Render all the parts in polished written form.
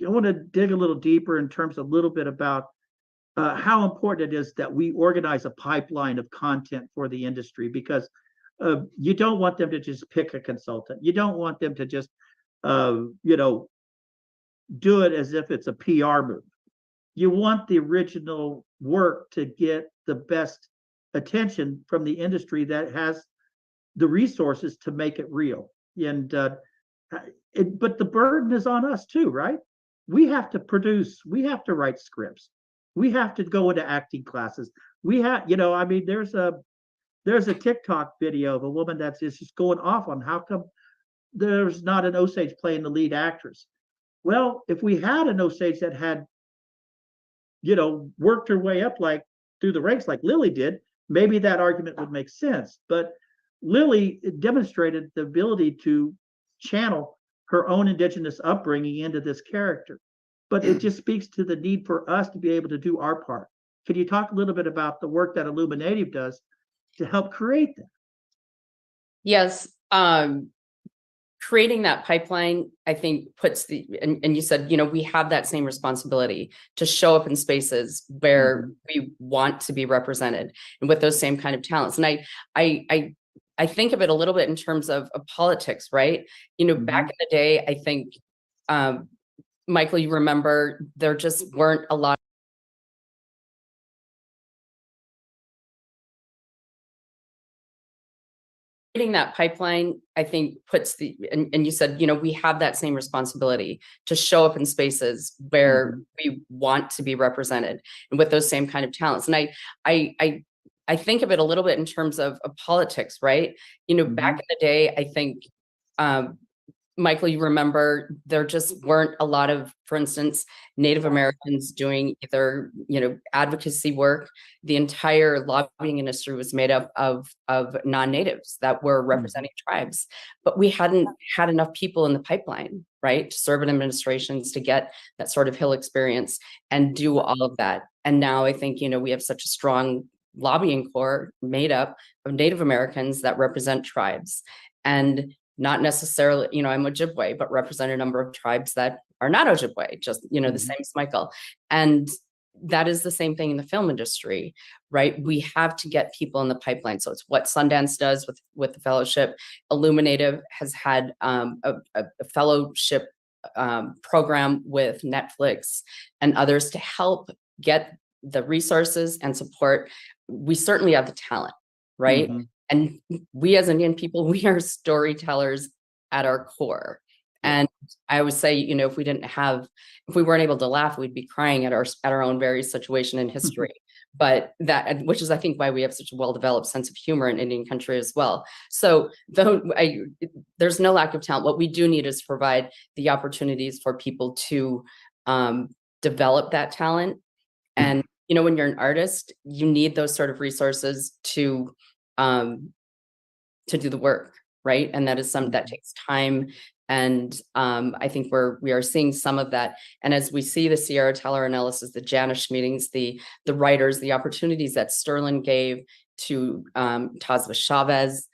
I want to dig a little deeper in terms of a little bit about how important it is that we organize a pipeline of content for the industry, because you don't want them to just pick a consultant. You don't want them to just, you know, do it as if it's a PR move. You want the original work to get the best attention from the industry that has the resources to make it real. And but the burden is on us too, right? We have to produce, we have to write scripts, we have to go into acting classes. We have, I mean, there's a TikTok video of a woman that's just going off on how come there's not an Osage playing the lead actress. Well, if we had an Osage that had, worked her way up like through the ranks like Lily did, maybe that argument would make sense. But Lily demonstrated the ability to channel her own indigenous upbringing into this character. But it just speaks to the need for us to be able to do our part. Can you talk a little bit about the work that Illuminative does to help create that? Yes. Creating that pipeline, I think, puts and you said, we have that same responsibility to show up in spaces where we want to be represented and with those same kind of talents. And I think of it a little bit in terms of politics, right? Back in the day, I think, Michael, you remember, there just weren't a lot. Creating that pipeline, I think, puts and you said, we have that same responsibility to show up in spaces where we want to be represented and with those same kind of talents. And I think of it a little bit in terms of politics, right? Back in the day, I think, Michael, you remember, there just weren't a lot of, for instance, Native Americans doing either, advocacy work. The entire lobbying industry was made up of non-natives that were representing tribes, but we hadn't had enough people in the pipeline, right, to serve in administrations, to get that sort of Hill experience and do all of that. And now I think, we have such a strong lobbying corps made up of Native Americans that represent tribes, and not necessarily, I'm Ojibwe, but represent a number of tribes that are not Ojibwe, just, the same as Michael. And that is the same thing in the film industry, right? We have to get people in the pipeline. So it's what Sundance does with the fellowship. Illuminative has had a fellowship program with Netflix and others to help get the resources and support. We certainly have the talent, right? And we as Indian people, we are storytellers at our core. And I always say, if we weren't able to laugh, we'd be crying at our own very situation in history. But which is, I think, why we have such a well-developed sense of humor in Indian country as well. So there's no lack of talent. What we do need is to provide the opportunities for people to develop that talent. And, when you're an artist, you need those sort of resources to do the work, right? And that is that takes time. And I think we are seeing some of that. And as we see the Sierra Teller analysis, the Janish meetings, the writers, the opportunities that Sterling gave to Tazva Chavez,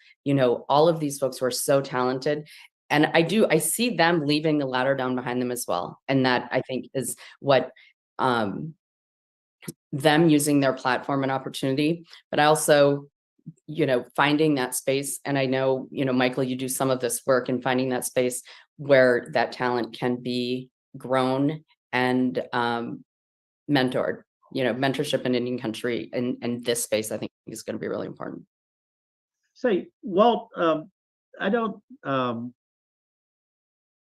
all of these folks who are so talented. And I see them leaving the ladder down behind them as well. And that, I think, is what them using their platform and opportunity, but I also, finding that space. And I know, Michael, you do some of this work in finding that space where that talent can be grown and mentored. Mentorship in Indian country and this space, I think, is going to be really important. Say, Walt, I'm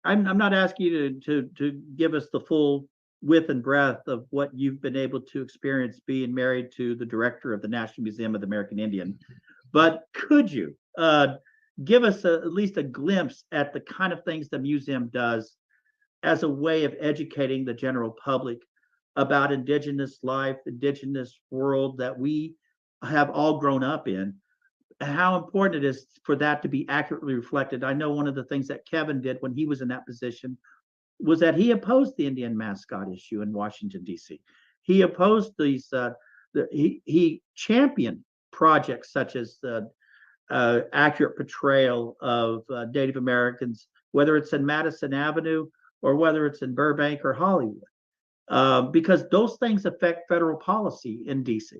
not asking you to give us the full width and breadth of what you've been able to experience being married to the director of the National Museum of the American Indian, but could you give us at least a glimpse at the kind of things the museum does as a way of educating the general public about Indigenous life, Indigenous world that we have all grown up in, and how important it is for that to be accurately reflected? I know one of the things that Kevin did when he was in that position was that he opposed the Indian mascot issue in Washington, D.C. He opposed these, he championed projects such as the accurate portrayal of Native Americans, whether it's in Madison Avenue or whether it's in Burbank or Hollywood, because those things affect federal policy in DC.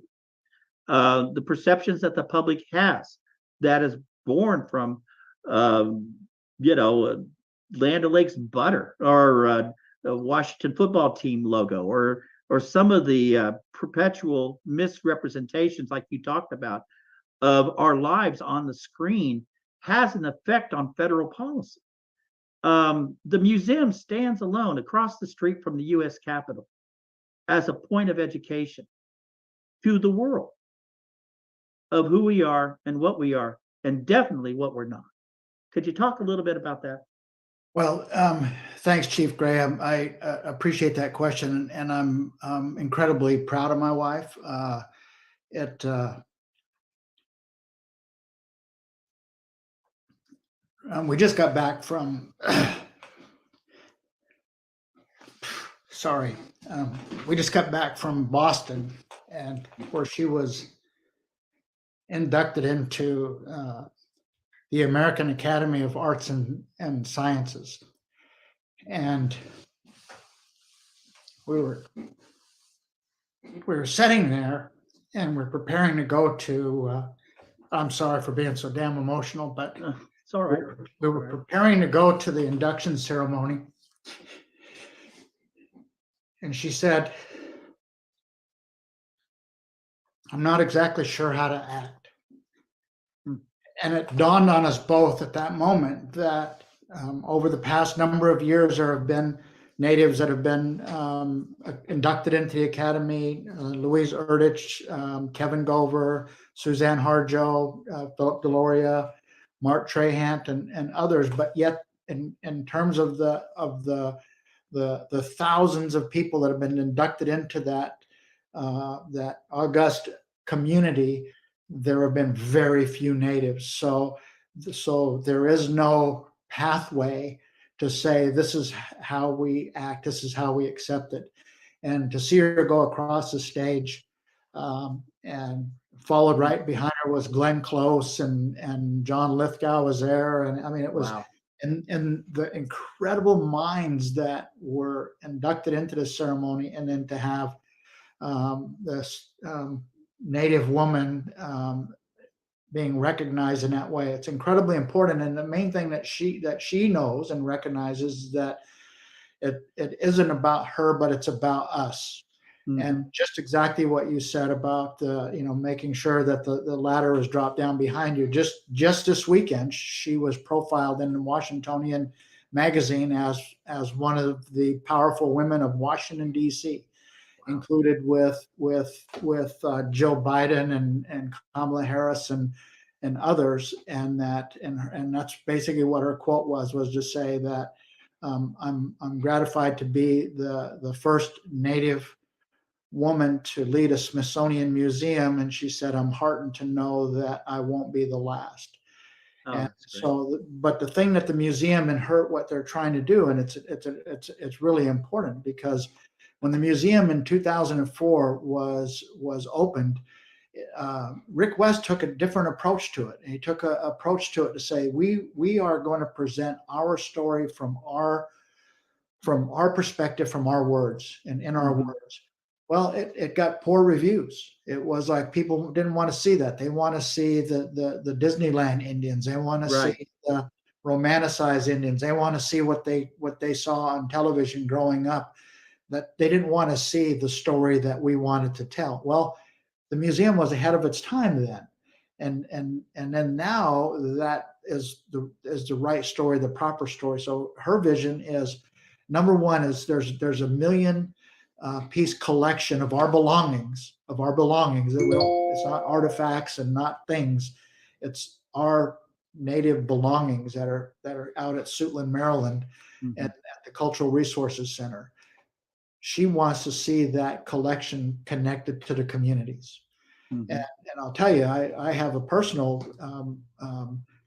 The perceptions that the public has that is born from, you know, Land O'Lakes butter, or the Washington football team logo, or some of the perpetual misrepresentations, like you talked about, of our lives on the screen, has an effect on federal policy. The museum stands alone across the street from the U.S. Capitol as a point of education to the world of who we are and what we are, and definitely what we're not. Could you talk a little bit about that? Well, thanks, Chief Graham. I appreciate that question, and I'm incredibly proud of my wife. We just got back from, we just got back from Boston, and where she was inducted into the American Academy of Arts and Sciences. And we were sitting there, and we're preparing to go to, I'm sorry for being so damn emotional, but it's all right. We were preparing to go to the induction ceremony. And she said, "I'm not exactly sure how to act." And it dawned on us both at that moment that over the past number of years, there have been natives that have been inducted into the Academy: Louise Erdich, Kevin Gover, Suzanne Harjo, Philip Deloria, Mark Trahant, and others. But yet, in terms of the thousands of people that have been inducted into that august community, there have been very few natives. So there is no pathway to say this is how we act, this is how we accept it. And to see her go across the stage, and followed right behind her was Glenn Close, and John Lithgow was there. And I mean, it was, wow. And the incredible minds that were inducted into the ceremony, and then to have this Native woman being recognized in that way, it's incredibly important. And the main thing that she knows and recognizes is that it isn't about her, but it's about us. Mm-hmm. And just exactly what you said about making sure that the ladder is dropped down behind you. Just this weekend, she was profiled in the Washingtonian magazine as one of the powerful women of Washington, D.C., included with Joe Biden and Kamala Harris and others, and that's basically what her quote was to say that I'm gratified to be the first Native woman to lead a Smithsonian museum, and she said, I'm heartened to know that I won't be the last. Oh, and so, but the thing that the museum and what they're trying to do, and it's really important, because when the museum in 2004 was opened, Rick West took a different approach to it. And he took an approach to it to say, we are going to present our story from our perspective, from our words, and in our words. Well, it got poor reviews. It was like people didn't want to see that. They want to see the Disneyland Indians. They want to see the romanticized Indians. They want to see what they saw on television growing up. That they didn't want to see the story that we wanted to tell. Well, the museum was ahead of its time then, and then now that is the right story, the proper story. So her vision is, number one, is there's a 1 million piece collection of our belongings. It's not artifacts and not things. It's our Native belongings that are out at Suitland, Maryland, mm-hmm. at the Cultural Resources Center. She wants to see that collection connected to the communities. Mm-hmm. And I'll tell you, I have a personal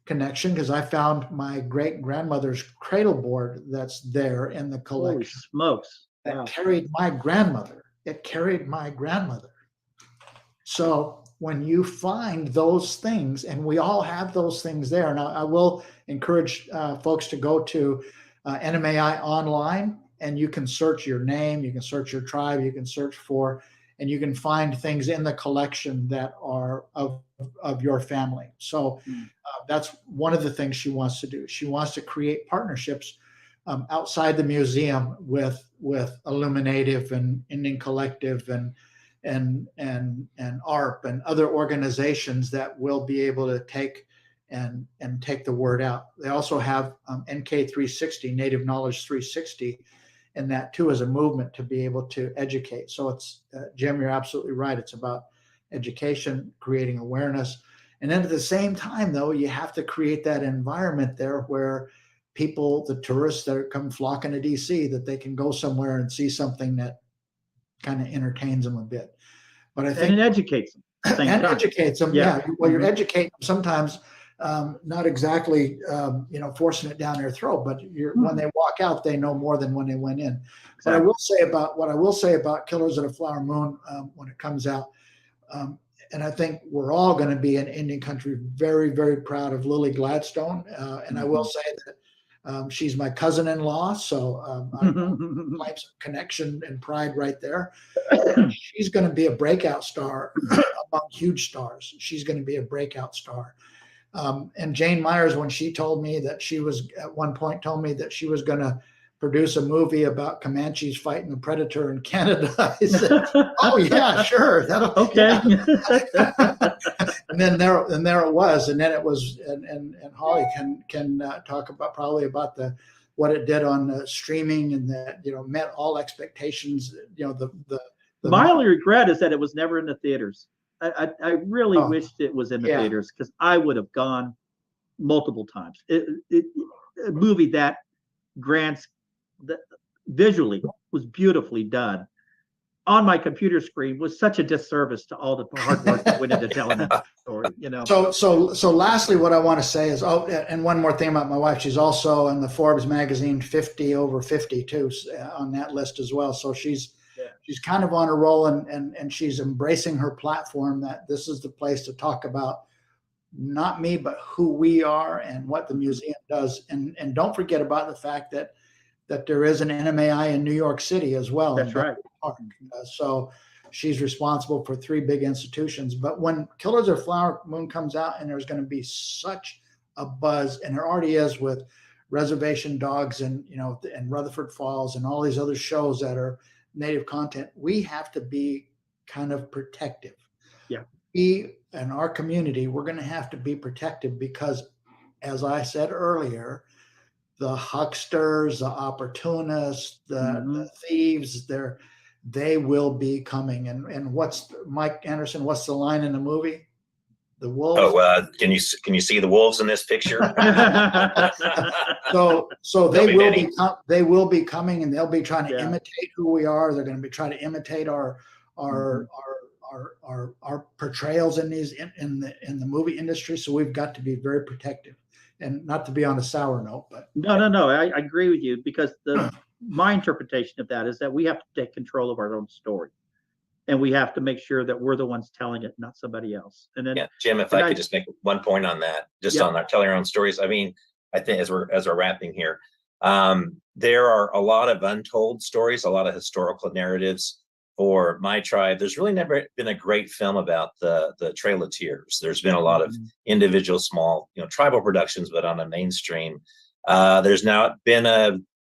connection, because I found my great-grandmother's cradle board that's there in the collection. Holy smokes. That wow. carried my grandmother. It carried my grandmother. So when you find those things, and we all have those things there, and I will encourage folks to go to NMAI online, and you can search your name, you can search your tribe, you can search for, and you can find things in the collection that are of your family. So that's one of the things she wants to do. She wants to create partnerships outside the museum with Illuminative and Indian Collective and ARP and other organizations that will be able to take and take the word out. They also have NK 360, Native Knowledge 360, and that too is a movement to be able to educate. So it's, Jim, you're absolutely right. It's about education, creating awareness. And then at the same time, though, you have to create that environment there where people, the tourists that come flocking to DC, that they can go somewhere and see something that kind of entertains them a bit. But I think and it educates them. and educates them. Yeah. Well, you're Mhm. educating them sometimes, not exactly, forcing it down their throat, but when they walk out, they know more than when they went in. Exactly. But I will say about Killers of the Flower Moon, when it comes out, and I think we're all going to be in Indian country very, very proud of Lily Gladstone. And I will say that she's my cousin-in-law, so I claim some connection and pride right there. She's going to be a breakout star among huge stars. She's going to be a breakout star. And Jane Myers, when she told me that she was at one point told me that she was going to produce a movie about Comanches fighting a predator in Canada, I said, "Oh yeah, sure, that'll okay." Yeah. and then there it was, and then it was, and Holly can talk about probably about what it did on streaming, and that met all expectations. My only regret is that it was never in the theaters. I really wished it was in the theaters, because I would have gone multiple times. A movie that grants that visually was beautifully done on my computer screen was such a disservice to all the hard work that went into telling that story. So lastly, what I want to say is, and one more thing about my wife, she's also in the Forbes magazine 50 over 50 too, on that list as well. So she's kind of on a roll, and she's embracing her platform, that this is the place to talk about not me, but who we are and what the museum does. And don't forget about the fact that there is an NMAI in New York City as well. That's right. So she's responsible for 3 big institutions. But when Killers of Flower Moon comes out, and there's going to be such a buzz, and there already is with Reservation Dogs and Rutherford Falls and all these other shows that are Native content, we have to be kind of protective. Yeah. We and our community, we're going to have to be protective, because, as I said earlier, the hucksters, the opportunists, the thieves, they will be coming. And what's Mike Anderson? What's the line in the movie? The wolves. Oh, can you see the wolves in this picture? So they will be coming, and they'll be trying to imitate who we are. They're going to be trying to imitate our portrayals in the movie industry. So we've got to be very protective, and not to be on a sour note, but no, I agree with you, because my interpretation of that is that we have to take control of our own story, and we have to make sure that we're the ones telling it, not somebody else. And then, Jim, if I could just make one point on that, on our telling our own stories. I mean, I think as we're wrapping here, there are a lot of untold stories, a lot of historical narratives for my tribe. There's really never been a great film about the Trail of Tears. There's been a lot of individual small, tribal productions, but on a mainstream. There's now been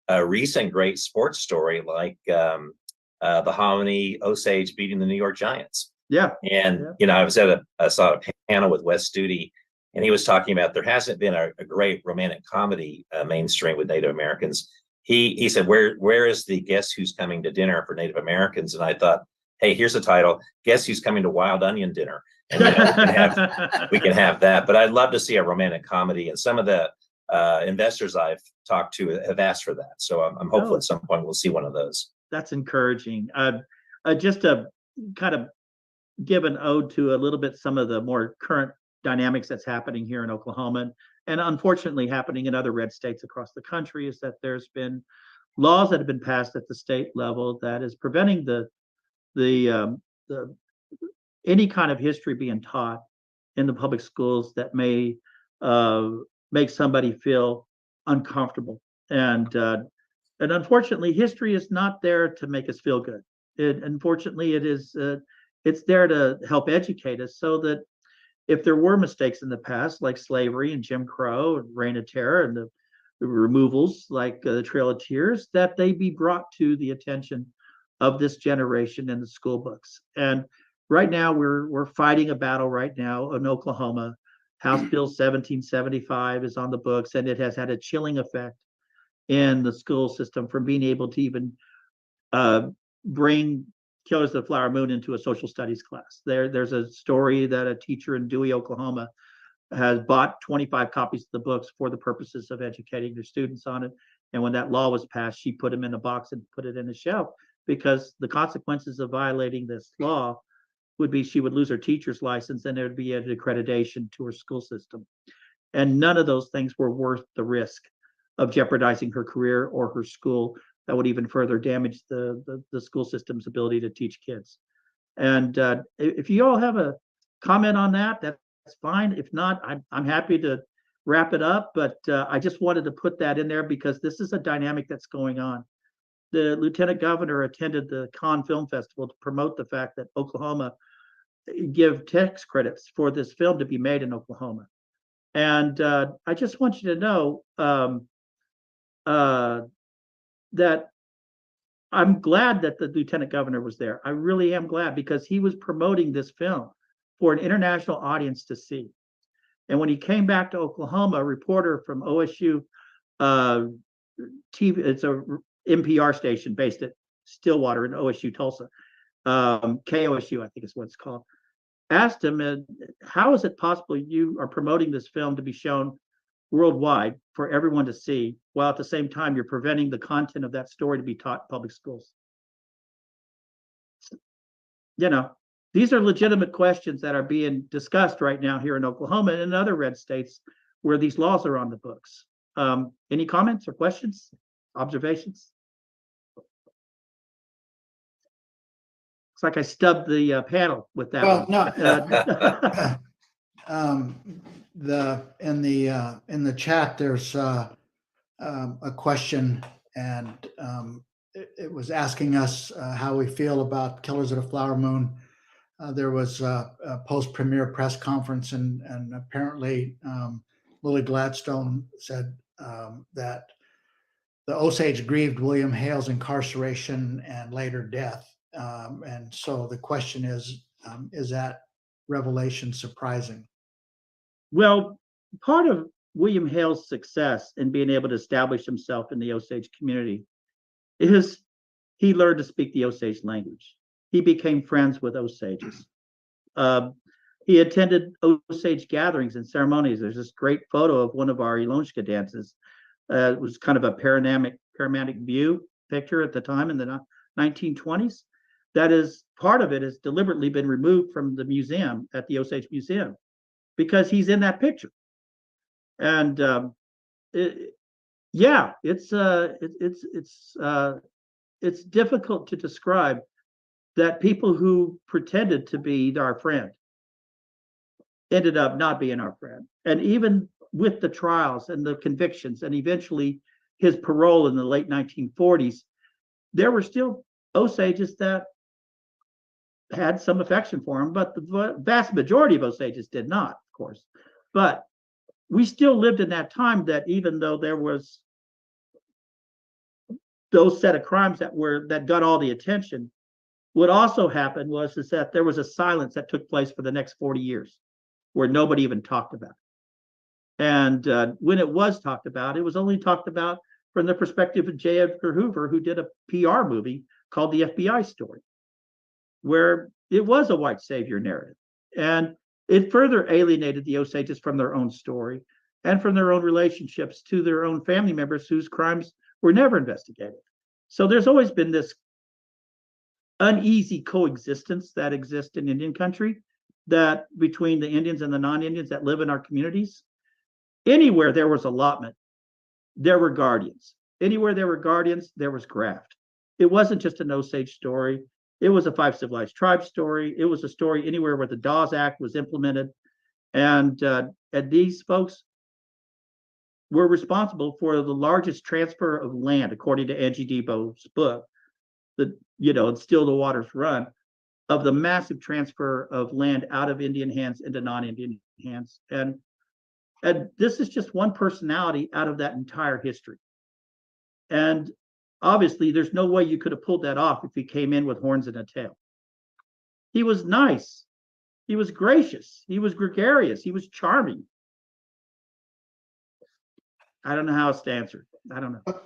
a recent great sports story, like the Hominy OSAGE beating the New York Giants. Yeah. And, I saw a panel with Wes Studi, and he was talking about there hasn't been a great romantic comedy mainstream with Native Americans. He said, where is the Guess Who's Coming to Dinner for Native Americans? And I thought, hey, here's a title, Guess Who's Coming to Wild Onion Dinner? And we can have that. But I'd love to see a romantic comedy, and some of the investors I've talked to have asked for that. So I'm hopeful at some point we'll see one of those. That's encouraging. Just to kind of give an ode to a little bit some of the more current dynamics that's happening here in Oklahoma, and unfortunately happening in other red states across the country, is that there's been laws that have been passed at the state level that is preventing the any kind of history being taught in the public schools that may make somebody feel uncomfortable. And unfortunately, history is not there to make us feel good. Unfortunately, it's there to help educate us so that if there were mistakes in the past, like slavery and Jim Crow and Reign of Terror and the removals like the Trail of Tears, that they be brought to the attention of this generation in the school books. And right now, we're fighting a battle right now in Oklahoma. House Bill 1775 is on the books, and it has had a chilling effect in the school system from being able to even bring Killers of the Flower Moon into a social studies class. There's a story that a teacher in Dewey, Oklahoma, has bought 25 copies of the books for the purposes of educating their students on it. And when that law was passed, she put them in a box and put it in a shelf, because the consequences of violating this law would be she would lose her teacher's license and there would be an accreditation to her school system. And none of those things were worth the risk of jeopardizing her career or her school. That would even further damage the school system's ability to teach kids. And if you all have a comment on that, that's fine. If not, I'm happy to wrap it up. But I just wanted to put that in there because this is a dynamic that's going on. The lieutenant governor attended the Cannes Film Festival to promote the fact that Oklahoma give tax credits for this film to be made in Oklahoma. And I just want you to know that I'm glad that the lieutenant governor was there. I really am glad, because he was promoting this film for an international audience to see. And when he came back to Oklahoma, a reporter from OSU TV, it's a NPR station based at Stillwater in OSU, Tulsa, KOSU, I think is what it's called, asked him, how is it possible you are promoting this film to be shown worldwide for everyone to see, while at the same time you're preventing the content of that story to be taught in public schools? You know, these are legitimate questions that are being discussed right now here in Oklahoma and in other red states where these laws are on the books. Any comments or questions, observations? Looks like I stubbed the panel with that Well, one. No. In the chat, there's a question, and it was asking us how we feel about Killers of the Flower Moon. There was a post-premiere press conference, and apparently Lily Gladstone said that the Osage grieved William Hale's incarceration and later death. And so the question is that revelation surprising? Well, part of William Hale's success in being able to establish himself in the Osage community is he learned to speak the Osage language. He became friends with Osages. He attended Osage gatherings and ceremonies. There's this great photo of one of our Ilonshka dances. It was kind of a panoramic view picture at the time in the 1920s. That is, part of it has deliberately been removed from the museum at the Osage Museum, because he's in that picture. And it's difficult to describe that people who pretended to be our friend ended up not being our friend. And even with the trials and the convictions and eventually his parole in the late 1940s, there were still Osages that had some affection for him, but the vast majority of Osages did not, of course. But we still lived in that time that even though there was those set of crimes that got all the attention, what also happened was that there was a silence that took place for the next 40 years where nobody even talked about it. And when it was talked about, it was only talked about from the perspective of J. Edgar Hoover, who did a PR movie called The FBI Story, where it was a white savior narrative. And it further alienated the Osages from their own story and from their own relationships to their own family members whose crimes were never investigated. So there's always been this uneasy coexistence that exists in Indian country, that between the Indians and the non-Indians that live in our communities. Anywhere there was allotment, there were guardians. Anywhere there were guardians, there was graft. It wasn't just an Osage story. It was a Five Civilized Tribes story. It was a story anywhere where the Dawes Act was implemented. And these folks were responsible for the largest transfer of land, according to Angie Debo's book, and Still the Waters Run, of the massive transfer of land out of Indian hands into non-Indian hands. And this is just one personality out of that entire history. And obviously, there's no way you could have pulled that off if he came in with horns and a tail. He was nice. He was gracious. He was gregarious. He was charming. I don't know how else to answer. I don't know.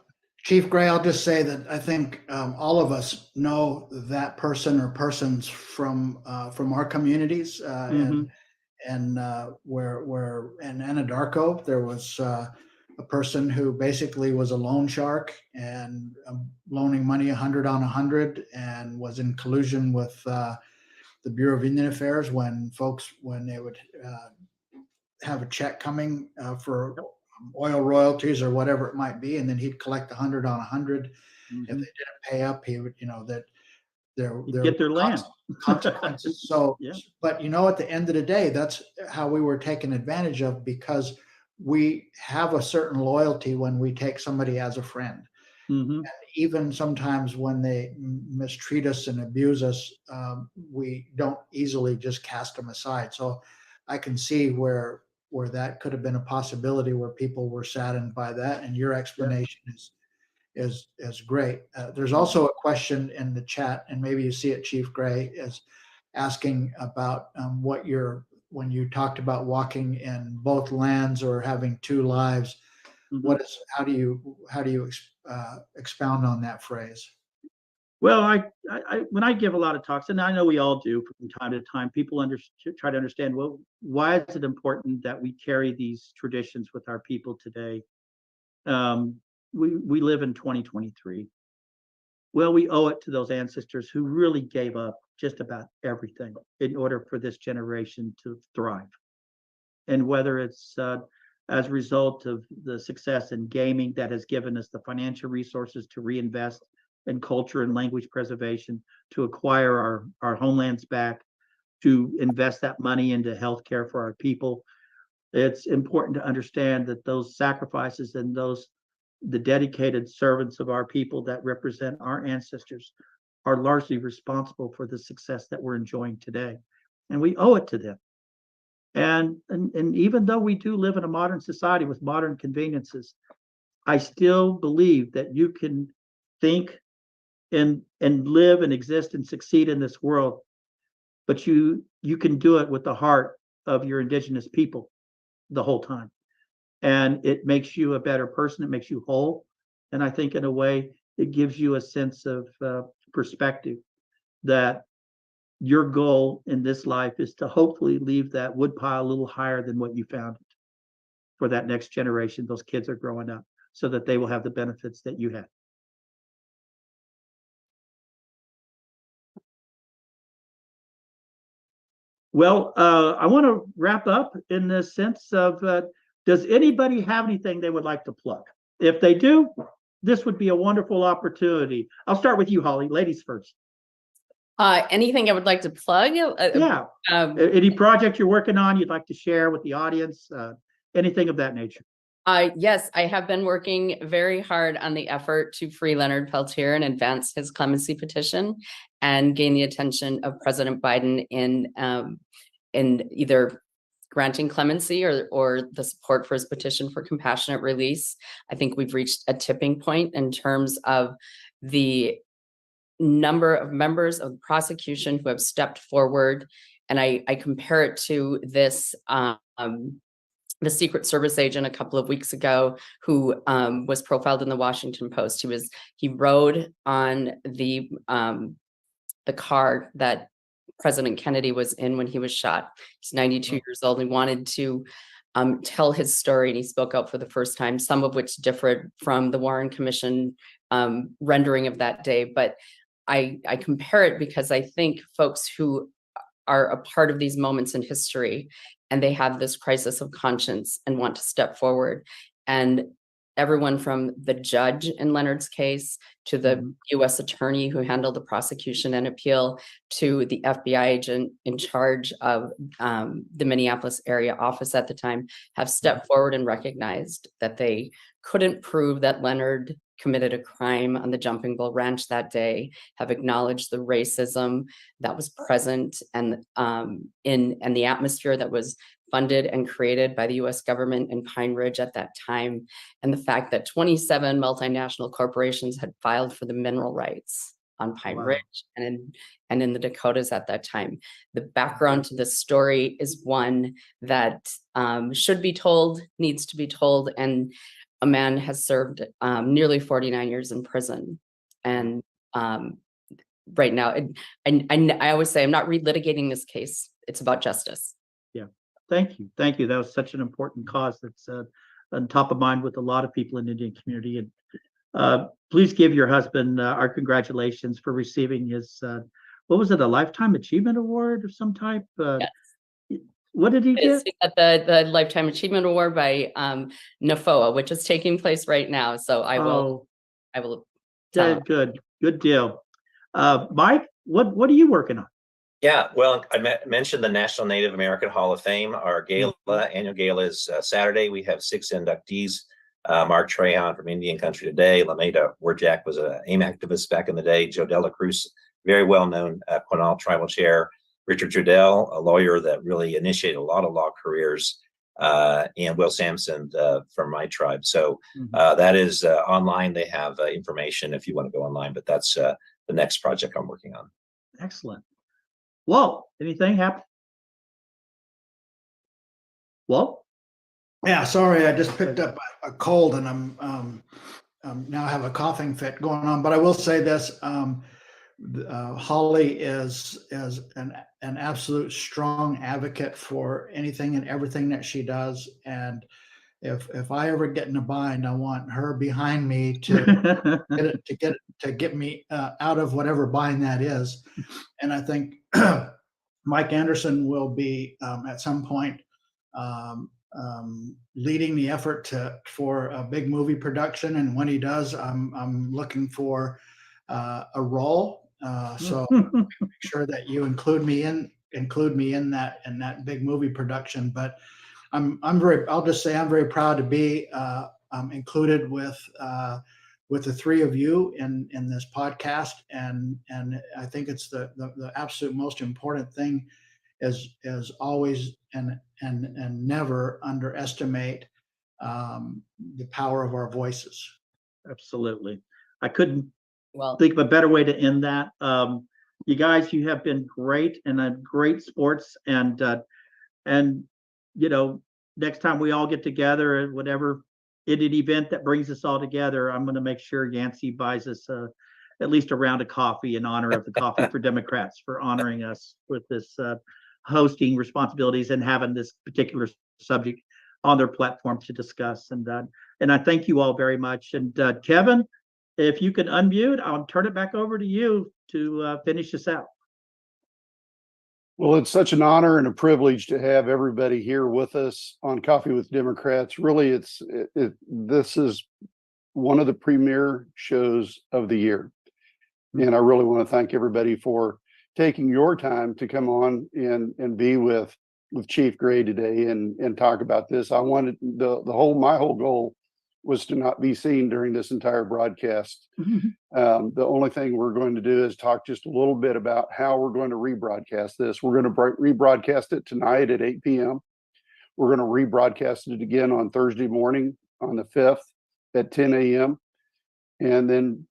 Chief Gray, I'll just say that I think all of us know that person or persons from our communities, and where in Anadarko there was a person who basically was a loan shark and loaning money 100 on 100, and was in collusion with the Bureau of Indian Affairs when they would have a check coming for oil royalties or whatever it might be, and then he'd collect 100 on 100. If they didn't pay up, he would, that there get their land consequences. So, yeah. But at the end of the day, that's how we were taken advantage of, because we have a certain loyalty when we take somebody as a friend. And even sometimes when they mistreat us and abuse us, we don't easily just cast them aside. So I can see where that could have been a possibility, where people were saddened by that, and your explanation is great. There's also a question in the chat, and maybe you see it, Chief Gray, is asking about when you talked about walking in both lands or having two lives. How do you expound on that phrase? Well, I when I give a lot of talks, and I know we all do from time to time, people try to understand, well, why is it important that we carry these traditions with our people today? We live in 2023. Well, we owe it to those ancestors who really gave up just about everything in order for this generation to thrive. And whether it's as a result of the success in gaming that has given us the financial resources to reinvest in culture and language preservation, to acquire our homelands back, to invest that money into healthcare for our people. It's important to understand that those sacrifices and the dedicated servants of our people that represent our ancestors are largely responsible for the success that we're enjoying today. And we owe it to them. And even though we do live in a modern society with modern conveniences, I still believe that you can think and live and exist and succeed in this world, but you can do it with the heart of your indigenous people the whole time. And it makes you a better person. It makes you whole. And I think in a way, it gives you a sense of perspective that your goal in this life is to hopefully leave that woodpile a little higher than what you found it for that next generation. Those kids are growing up so that they will have the benefits that you had. Well, I want to wrap up in the sense of, does anybody have anything they would like to plug? If they do, this would be a wonderful opportunity. I'll start with you, Holly. Ladies first. Anything I would like to plug? Yeah. Any project you're working on you'd like to share with the audience? Anything of that nature? Yes, I have been working very hard on the effort to free Leonard Peltier and advance his clemency petition and gain the attention of President Biden in either granting clemency or the support for his petition for compassionate release. I think we've reached a tipping point in terms of the number of members of the prosecution who have stepped forward. And I compare it to this the Secret Service agent a couple of weeks ago who was profiled in the Washington Post. He rode on the car that President Kennedy was in when he was shot. He's 92 years old. He wanted to tell his story, and he spoke out for the first time, some of which differed from the Warren Commission rendering of that day. But I compare it because I think folks who are a part of these moments in history and they have this crisis of conscience and want to step forward and everyone from the judge in Leonard's case to the U.S. attorney who handled the prosecution and appeal to the FBI agent in charge of the Minneapolis area office at the time have stepped forward and recognized that they couldn't prove that Leonard committed a crime on the Jumping Bull Ranch that day, have acknowledged the racism that was present and the atmosphere that was funded and created by the US government in Pine Ridge at that time, and the fact that 27 multinational corporations had filed for the mineral rights on Pine Ridge and in the Dakotas at that time. The background to this story is one that should be told, needs to be told, and a man has served nearly 49 years in prison. And right now, I always say I'm not relitigating this case. It's about justice. Yeah, thank you. Thank you. That was such an important cause that's on top of mind with a lot of people in the Indian community. And please give your husband our congratulations for receiving his, what was it, a Lifetime Achievement Award of some type? Yes. What did he get? He got the Lifetime Achievement Award by NFOA, which is taking place right now. So I will tell him. Good deal. Mike, what are you working on? Yeah, well, I mentioned the National Native American Hall of Fame. Our gala, annual gala is Saturday. We have 6 inductees. Mark Trahan from Indian Country Today, Lameda Warjack was an AIM activist back in the day, Joe Dela Cruz, very well-known Quinault Tribal Chair, Richard Trudell, a lawyer that really initiated a lot of law careers, and Will Sampson from my tribe. So that is online. They have information if you want to go online, but that's the next project I'm working on. Excellent. Walt, anything happen? Walt? Yeah, sorry, I just picked up a cold and I'm now have a coughing fit going on. But I will say this: Holly is an absolute strong advocate for anything and everything that she does. And if I ever get in a bind, I want her behind me to get me out of whatever bind that is. And I think Mike Anderson will be at some point leading the effort for a big movie production. And when he does, I'm looking for a role. So make sure that you include me in that big movie production. But I'll just say I'm very proud to be included with the three of you in this podcast. And I think it's the absolute most important thing is always and never underestimate the power of our voices. Absolutely. I couldn't think of a better way to end that. You guys, you have been great and great sports, and next time we all get together at whatever Indian event that brings us all together, I'm going to make sure Yancey buys us at least a round of coffee in honor of the Coffee for Democrats for honoring us with this hosting responsibilities and having this particular subject on their platform to discuss. And I thank you all very much. And Kevin, if you can unmute, I'll turn it back over to you to finish this out. Well, it's such an honor and a privilege to have everybody here with us on Coffee with Democrats. Really, this is one of the premier shows of the year. And I really want to thank everybody for taking your time to come on and be with Chief Gray today and talk about this. I wanted my whole goal was to not be seen during this entire broadcast. The only thing we're going to do is talk just a little bit about how we're going to rebroadcast this. We're going to rebroadcast it tonight at 8 p.m. We're going to rebroadcast it again on Thursday morning on the 5th at 10 a.m. and then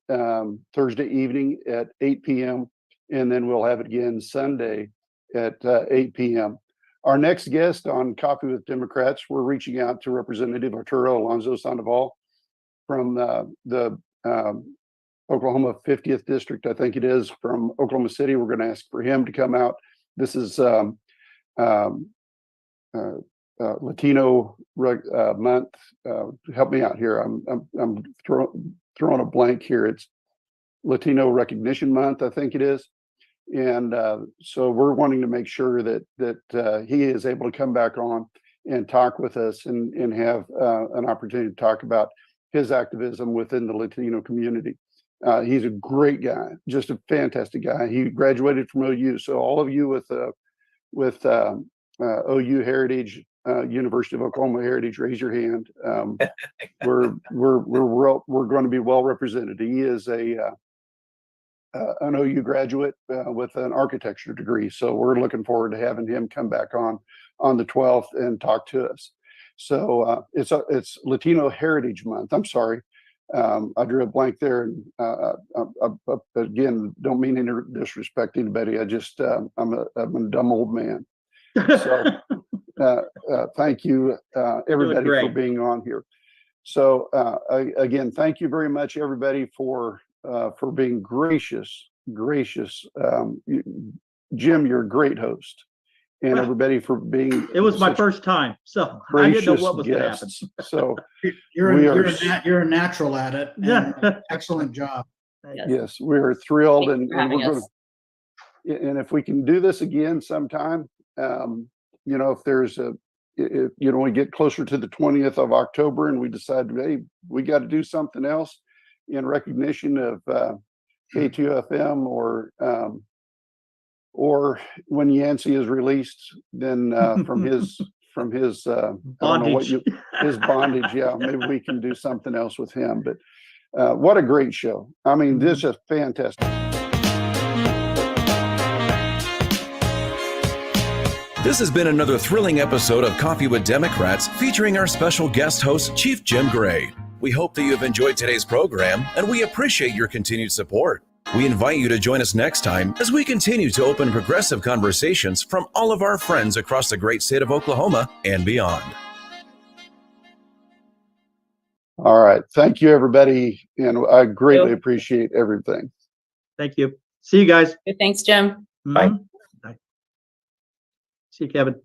Thursday evening at 8 p.m. and then we'll have it again Sunday at 8 p.m. Our next guest on Coffee with Democrats, we're reaching out to Representative Arturo Alonso Sandoval from the Oklahoma 50th District, I think it is, from Oklahoma City. We're going to ask for him to come out. This is Latino month. Help me out here. I'm throwing a blank here. It's Latino Recognition Month, I think it is. And so we're wanting to make sure that he is able to come back on and talk with us and have an opportunity to talk about his activism within the Latino community. He's a great guy, just a fantastic guy. He graduated from OU. So all of you with OU Heritage, University of Oklahoma Heritage, raise your hand. We're going to be well represented. He is an OU graduate with an architecture degree. So we're looking forward to having him come back on the 12th and talk to us. So it's Latino Heritage Month. I'm sorry. I drew a blank there. And again, don't mean any disrespect to anybody. I just, I'm a dumb old man. So thank you, everybody, for being on here. So again, thank you very much, everybody, for being gracious. Jim, you're a great host. And everybody for being. It was my first time, so I didn't know what was going to happen. So you're a natural at it. And excellent job. Yes, we're thrilled, and we're going to. And if we can do this again sometime, if there's if we get closer to the 20th of October and we decide, hey, we got to do something else in recognition of K2FM or when Yancey is released, then from his bondage. I don't know what his bondage. Yeah, maybe we can do something else with him. But what a great show! I mean, this is fantastic. This has been another thrilling episode of Coffee with Democrats featuring our special guest host, Chief Jim Gray. We hope that you have enjoyed today's program, and we appreciate your continued support. We invite you to join us next time as we continue to open progressive conversations from all of our friends across the great state of Oklahoma and beyond. All right. Thank you, everybody. And I greatly appreciate everything. Thank you. See you guys. Thanks, Jim. Bye. Bye. See you, Kevin.